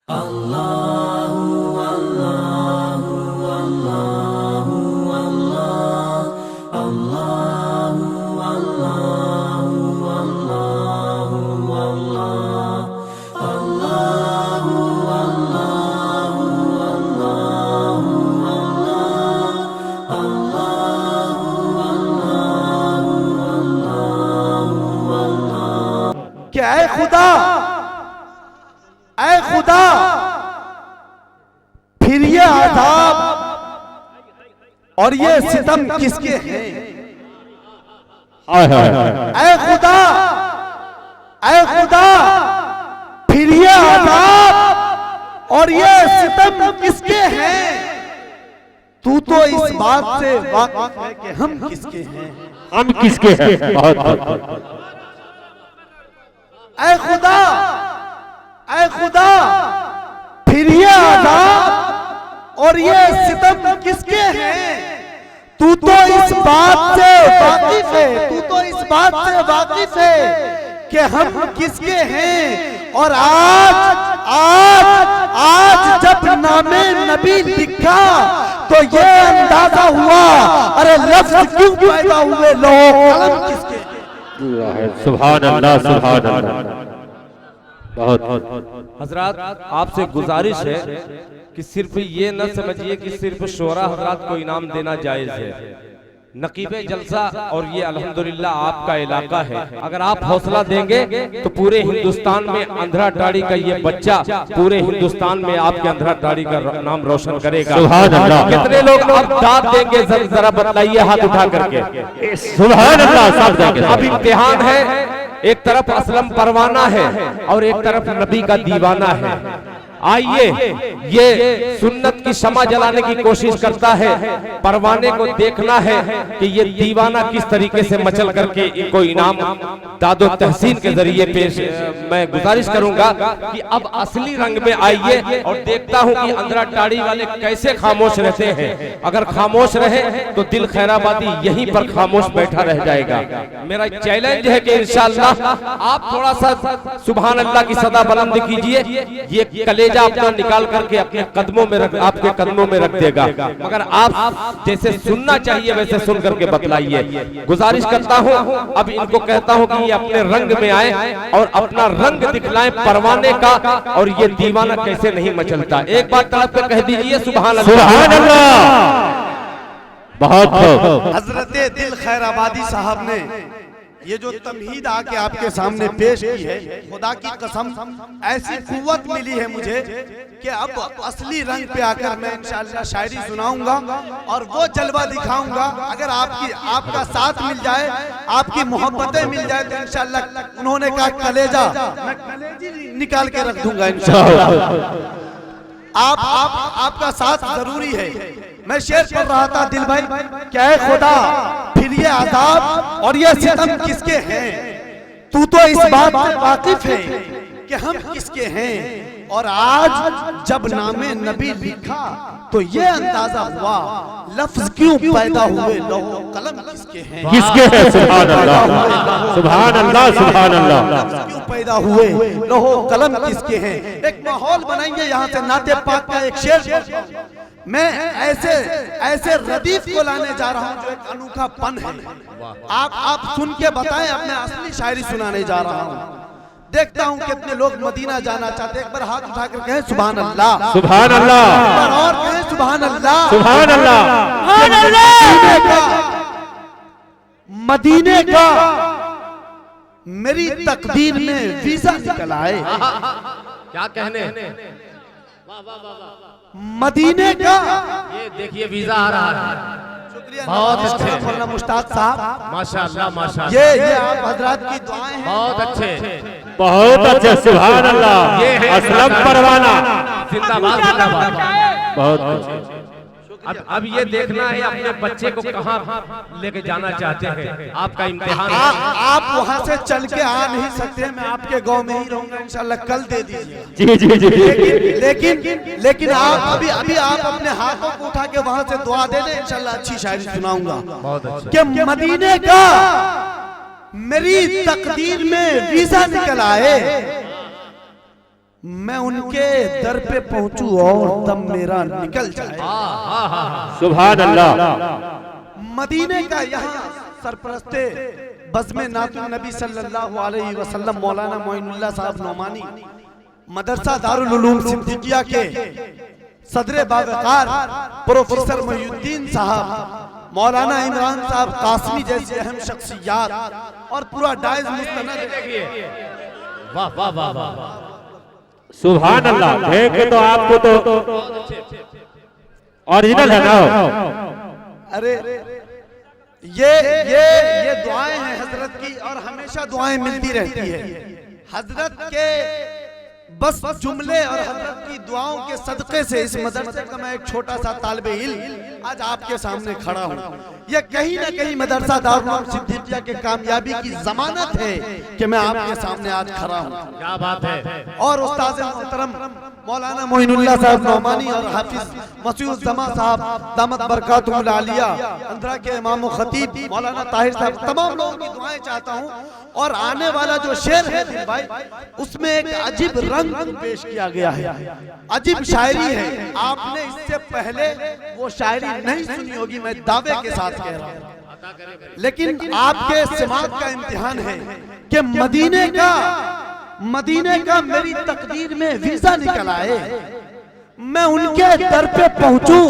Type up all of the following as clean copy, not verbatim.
कि ऐ खुदा, ऐ खुदा, फिर ये आज़ाब और ये सितम किसके हैं? ऐ खुदा, ऐ खुदा, फिर ये आज़ाब और ये सितम किसके हैं? तू तो इस बात से वाकिफ है कि हम किसके हैं। हम किसके हैं? ऐ खुदा, ऐ खुदा, फिर ये आज़ाब और ये सितम किसके हैं? तू तो इस बात से वाकिफ है, तू तो इस बात से वाकिफ है कि हम किसके हैं। और आज आज आज जब नामे नबी लिखा तो ये अंदाजा हुआ, अरे लफ्ज़ क्यों पैदा हुए, लोग कलम किसके हैं। सुभान अल्लाह, सुभान अल्लाह। बहुत हजरात, आपसे गुजारिश है कि सिर्फ ये न समझिए कि सिर्फ शोरा हजरात को इनाम देना जायज है। नकीबे जलसा और ये अल्हम्दुलिल्लाह आपका इलाका है। अगर आप हौसला देंगे तो पूरे हिंदुस्तान में अंधरा टाड़ी का ये बच्चा पूरे हिंदुस्तान में आपके अंधरा टाड़ी का नाम रोशन करेगा। सुभान अल्लाह। कितने लोग अब दाद देंगे, जरा बतलाइए हाथ उठा करके। सुभान अल्लाह। सब देंगे। अब इम्तिहान है, एक तरफ असलम परवाना है और एक तरफ नबी का दीवाना है। आइए, ये सुन्नत की शमा जलाने की कोशिश करता है, परवाने को देखना है कि ये दीवाना किस तरीके से मचल करके इनको इनाम दादो तहसीन के जरिए पेश। मैं गुजारिश करूंगा कि अब असली रंग में आइए और देखता हूं कि अंधरा टाड़ी वाले कैसे खामोश रहते हैं। अगर खामोश रहे तो दिल खैराबादी यहीं पर खामोश बैठा रह जाएगा। मेरा चैलेंज है कि इंशाअल्लाह आप थोड़ा सा सुभान अल्लाह की सदा बुलंद कीजिए। ये कलेजा अपना निकाल करके अपने कदमों में रख, आपके कदमों में रख देगा। मगर आप जैसे सुनना चाहिए वैसे सुन करके बतलाइए। गुजारिश करता हूं, अब इनको कहता हूं कि ये अपने रंग में आए और अपना रंग दिखलाएं परवाने का, और ये दीवाना कैसे नहीं मचलता। एक बार तरफ पे कह दीजिए सुभान अल्लाह, सुभान अल्लाह। बहुत हजरत दिल खैराबादी साहब ने ये जो तमहीद आके आपके सामने पेश की है, खुदा की कसम ऐसी कुव्वत मिली है मुझे कि अब असली रंग पे आकर मैं इंशाअल्लाह शायरी सुनाऊंगा और वो जलवा दिखाऊंगा। अगर आपका साथ मिल जाए, आपकी मोहब्बतें मिल जाए तो इंशाअल्लाह, उन्होंने कहा कलेजा, मैं कलेजी निकाल के रख दूंगा इंशाअल्लाह। आपका साथ जरूरी है। मैं शेर पढ़ रहा था दिल भाई, क्या है खुदा, फिर ये आज़ाब और ये सितम किसके हैं? तू तो इस बात से वाकिफ है कि हम किसके हैं। और आज जब नामे नबी लिखा तो ये अंदाजा हुआ, लफ्ज क्यों पैदा हुए, लौह कलम किसके हैं। किसके हैं? सुभान अल्लाह, सुभान अल्लाह, सुभान अल्लाह। क्यों पैदा हुए, लौह कलम किसके हैं। एक माहौल बनाएंगे, यहाँ से नाते पाक का एक शेर मैं ऐसे रदीफ को लाने जा रहा हूँ जो एक अनोखा पन है। आप सुन के बताएं, अब मैं असली शायरी सुनाने जा रहा हूँ। देखता हूँ कितने लोग मदीना जाना चाहते हैं। एक बार हाथ उठाकर कहें सुभान अल्लाह, सुभान अल्लाह। एक बार और कहें सुभान अल्लाह, सुभान अल्लाह। मदीने का मेरी तकदीर में वीजा निकल आए। क्या कहने, मदीने का ये देखिए वीजा आ रहा है। शुक्रिया, बहुत अच्छे मुश्ताक साहब, माशाअल्लाह, माशाअल्लाह। ये आप हजरात की दुआएं हैं। बहुत अच्छे, बहुत अच्छे, सुभान अल्लाह। ये है असलम परवाना, जिंदाबाद, जिंदाबाद। बहुत अच्छे। अब ये देखना है अपने बच्चे को कहाँ लेके जाना चाहते हैं। आपका इम्तिहान आप वहाँ से चल के आ नहीं सकते, मैं आपके गांव में ही रहूंगा इंशाल्लाह, कल दे दीजिए। जी जी जी। लेकिन आप अभी आप अपने हाथों को उठा के वहाँ से दुआ दे दें, इंशाल्लाह अच्छी शायरी सुनाऊंगा। बहुत अच्छा। कि मदीने का मेरी तकदीर में वीजा निकल आए, मैं उनके दर पे पहुंचूं और दम मेरा निकल जाए। सुभान अल्लाह। मदीने का यहाँ सरपरस्ते बज़्म नातुन नबी सल्लल्लाहु अलैहि वसल्लम मौलाना मोइनुल्लाह साहब नौमानी, मदरसा दारुल उलूम सिद्दीकिया के सदर बावकार प्रोफेसर मोहिउद्दीन साहब, मौलाना इमरान साहब कासमी जैसी अहम शख्सियात और पूरा डाइज मुस्तनद। वाह वाह वाह वाह, सुभान अल्लाह। देखे तो आपको तो ओरिजिनल है ना। अरे ये दुआएं हैं हजरत की और हमेशा दुआएं मिलती रहती है। हजरत के बस जुमले और हजरत की दुआओं के सदक़े से इस मदरसे का मैं एक छोटा सा तालिबे इल्म आज आपके सामने खड़ा हूँ। ये कहीं ना कहीं मदरसा दारुल उलूम सिद्दीकिया के कामयाबी की जमानत है कि मैं आपके सामने आज खड़ा हूँ। क्या बात है। और उस्ताद मोहतरम मौलाना मोइनुल्लाह साहब नौमानी और हाफिज मसीहुज़्ज़मा साहब दामत बरकातुहुल आलिया, अंदरा के इमाम खतीब मौलाना ताहिर साहब, तमाम लोगों की दुआएं चाहता हूं। और आने वाला जो शेर है दिल भाई, उसमें एक अजीब रंग पेश किया गया है, अजीब शायरी है। आपने इससे पहले वो शायरी नहीं सुनी होगी, मैं दावे के साथ कह रहा हूं। लेकिन आपके समात का इम्तिहान है कि मदीने का मेरी तकदीर में वीजा निकल आए, मैं उनके दर पे पहुंचूं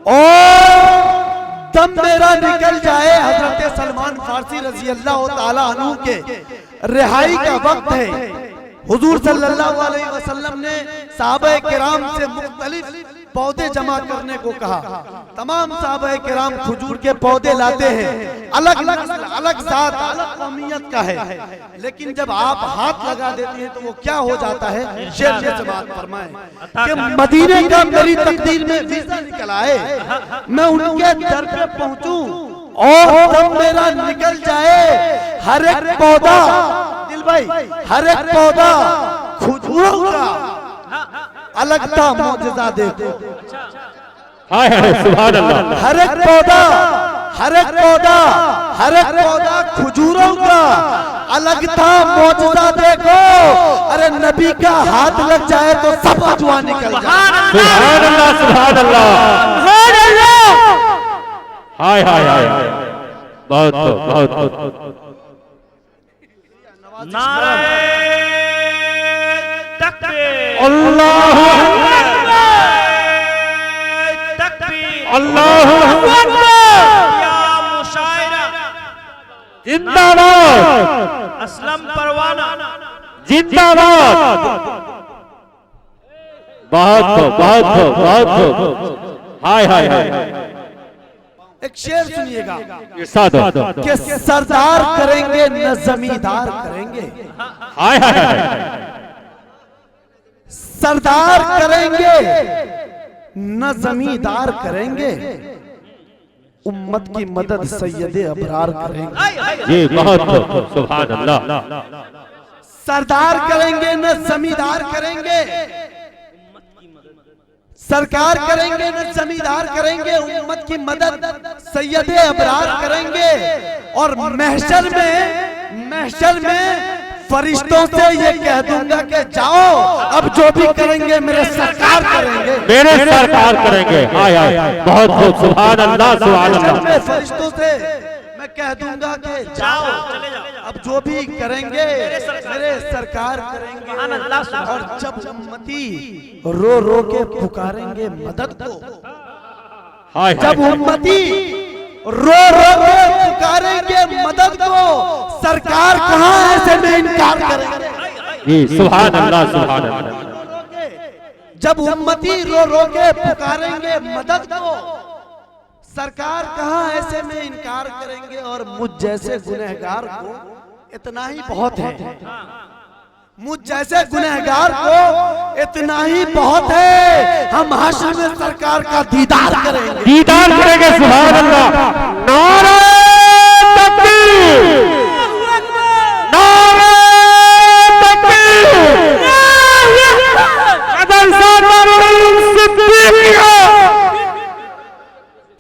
और दम मेरा निकल जाए। हजरत सलमान फारसी रजी अल्लाह ताला अन्हु के रिहाई का वक्त है। हुजूर सल्लल्लाहु अलैहि वसल्लम ने सहाबा किराम से मुख्तलिफ पौधे जमा करने को कहा। तमाम सहाबा किराम खजूर के पौधे लाते हैं, अलग अलग जात अलग कौमियत का है, लेकिन जब आप हाथ लगा देते हैं तो वो क्या हो जाता है। शेर से बात फरमाए कि मदीने का मेरी तकदीर में वीजा निकल आए, मैं उनके दर पे पहुंचूं और दम मेरा निकल जाए। हर एक पौधा दिल भाई, हर एक पौधा खजूरों का अलग था मौजज़ा देखो। हाय हाय सुभान अल्लाह। हर एक पौधा खजूरों का अलग था मौजज़ा देखो। अरे नबी का हाथ लग जाए तो सब अजवा निकल जाए। सुभान अल्लाह सुभान अल्लाह। हाय हाय हाय, बहुत नारे तकबीर, अल्लाह तकबीर, अल्लाह या मुशायरा जिंदाबाद, असलम परवाना जिंदाबाद। बहुत हाय हाय हाय। एक शेर सुनिएगा इरशाद कि सरदार करेंगे न जमींदार करेंगे। हाय हाय हाय। सरदार करेंगे न जमींदार करेंगे, उम्मत की मदद सैयदे अबरार करेंगे। जी बहुत सुभान अल्लाह। सरदार करेंगे न जमींदार करेंगे, सरकार करेंगे न जमींदार करेंगे, उम्मत की मदद सैयदे अबरार करेंगे। और महशर में फरिश्तों से ये कह दूंगा कि जाओ, अब जो भी करेंगे मेरे सरकार करेंगे, मेरे सरकार करेंगे। हाय हाय बहुत सुभान अल्लाह सुभान अल्लाह। फरिश्तों से मैं कह दूंगा कि जाओ, अब जो भी करेंगे मेरे सरकार करेंगे। और जब उम्मती रो रो के पुकारेंगे मदद को, हाय जब उम्मती रो रो के पुकारेंगे मदद को, सरकार कहाँ ऐसे में इनकार करेंगे। जी सुभान अल्लाह सुभान अल्लाह। जब उम्मती रो रो के पुकारेंगे मदद को, सरकार कहाँ ऐसे में इनकार करेंगे। और मुझ जैसे गुनहगार को इतना ही बहुत है, मुझ जैसे गुनहगार को इतना ही बहुत है। हम हश्र में सरकार का दीदार करेंगे, दीदार करेंगे। सुभान अल्लाह। नारे तकबीर, नारे तकबीर।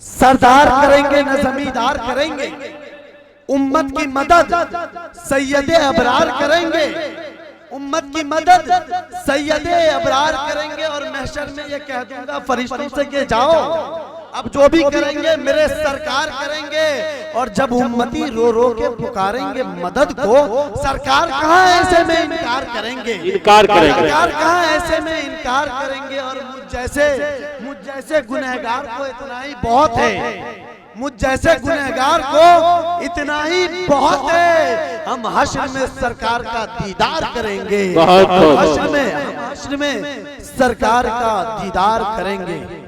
सरदार करेंगे न जमींदार करेंगे, उम्मत की मदद सैयदे अबरार करेंगे। उम्मत की मदद सैयदे अबरार करेंगे और महशर में ये कह दूंगा फरिश्तों से कि जाओ अब जो भी करेंगे मेरे सरकार करेंगे। और जब उम्मती रो रो के पुकारेंगे मदद को, सरकार कहाँ ऐसे में इनकार करेंगे, सरकार कहाँ ऐसे में इनकार करेंगे। और मुझ जैसे गुनहगार को इतना ही बहुत है, मुझ जैसे गुनहगार को इतना ही बहुत है। हम हश्र में सरकार का दीदार करेंगे, हश्र में सरकार का दीदार करेंगे।